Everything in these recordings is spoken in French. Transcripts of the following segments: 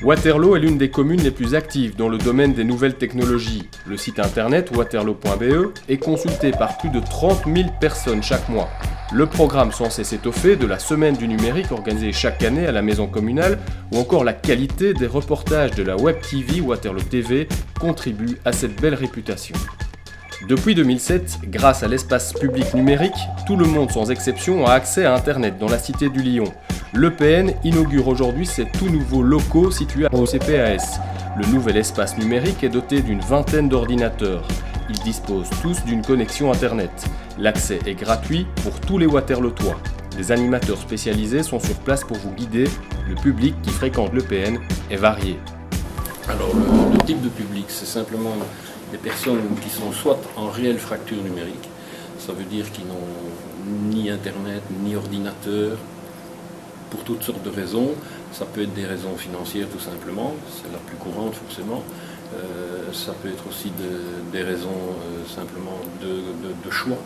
Waterloo est l'une des communes les plus actives dans le domaine des nouvelles technologies. Le site internet waterloo.be est consulté par plus de 30 000 personnes chaque mois. Le programme censé s'étoffer de la semaine du numérique organisée chaque année à la maison communale ou encore la qualité des reportages de la web TV Waterloo TV contribuent à cette belle réputation. Depuis 2007, grâce à l'espace public numérique, tout le monde sans exception a accès à Internet dans la cité du Lion. L'EPN inaugure aujourd'hui ses tout nouveaux locaux situés au CPAS. Le nouvel espace numérique est doté d'une vingtaine d'ordinateurs. Ils disposent tous d'une connexion Internet. L'accès est gratuit pour tous les Waterlootois. Des animateurs spécialisés sont sur place pour vous guider. Le public qui fréquente l'EPN est varié. Alors le type de public, c'est simplement des personnes qui sont soit en réelle fracture numérique, ça veut dire qu'ils n'ont ni Internet ni ordinateur, pour toutes sortes de raisons. Ça peut être des raisons financières tout simplement, c'est la plus courante forcément. Ça peut être aussi des raisons simplement de choix.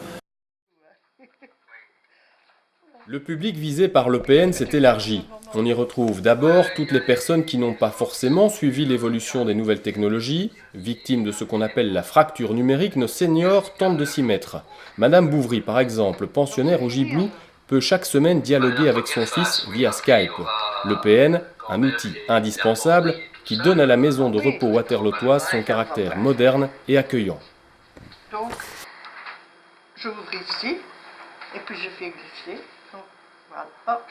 Le public visé par l'EPN s'est élargi. On y retrouve d'abord toutes les personnes qui n'ont pas forcément suivi l'évolution des nouvelles technologies. Victimes de ce qu'on appelle la fracture numérique, nos seniors tentent de s'y mettre. Madame Bouvry, par exemple, pensionnaire au Giblou, peut chaque semaine dialoguer avec son fils via Skype. L'EPN, un outil indispensable qui donne à la maison de repos waterlootoise son caractère moderne et accueillant. Donc, j'ouvre ici, et puis je fais glisser. Donc, voilà. Hop.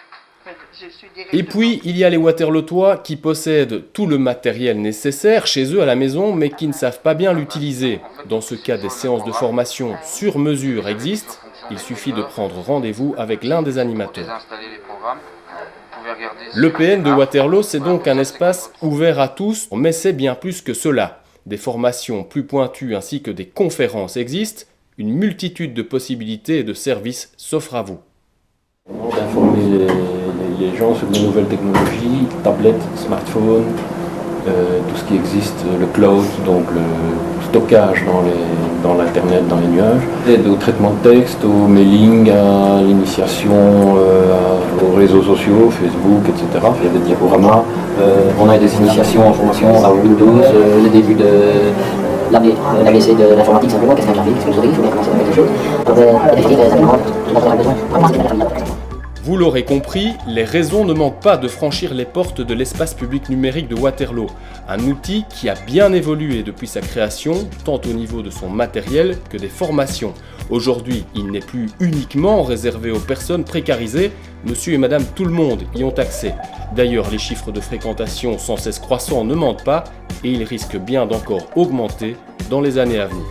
Et puis, il y a les Waterlootois qui possèdent tout le matériel nécessaire chez eux à la maison, mais qui ne savent pas bien l'utiliser. Dans ce cas, des séances de formation sur mesure existent. Il suffit de prendre rendez-vous avec l'un des animateurs. L'EPN de Waterloo, c'est donc un espace ouvert à tous, mais c'est bien plus que cela. Des formations plus pointues ainsi que des conférences existent. Une multitude de possibilités et de services s'offrent à vous. D'informer les gens sur les nouvelles technologies, tablettes, smartphones, tout ce qui existe, le cloud, donc le stockage dans l'internet, dans les nuages, aide au traitement de texte, au mailing, à l'initiation aux réseaux sociaux, Facebook, etc. Il y a des diaporamas. On a des initiations en formation à Windows, le début de l'ABC de l'informatique simplement, qu'est-ce qu'un clavier, qu'est-ce que vous aurez, il faut bien commencer par quelque chose. Pour définir les implémentes dont on a besoin, vraiment c'est bien. Vous l'aurez compris, les raisons ne manquent pas de franchir les portes de l'espace public numérique de Waterloo. Un outil qui a bien évolué depuis sa création, tant au niveau de son matériel que des formations. Aujourd'hui, il n'est plus uniquement réservé aux personnes précarisées, monsieur et madame tout le monde y ont accès. D'ailleurs, les chiffres de fréquentation sans cesse croissants ne mentent pas et ils risquent bien d'encore augmenter dans les années à venir.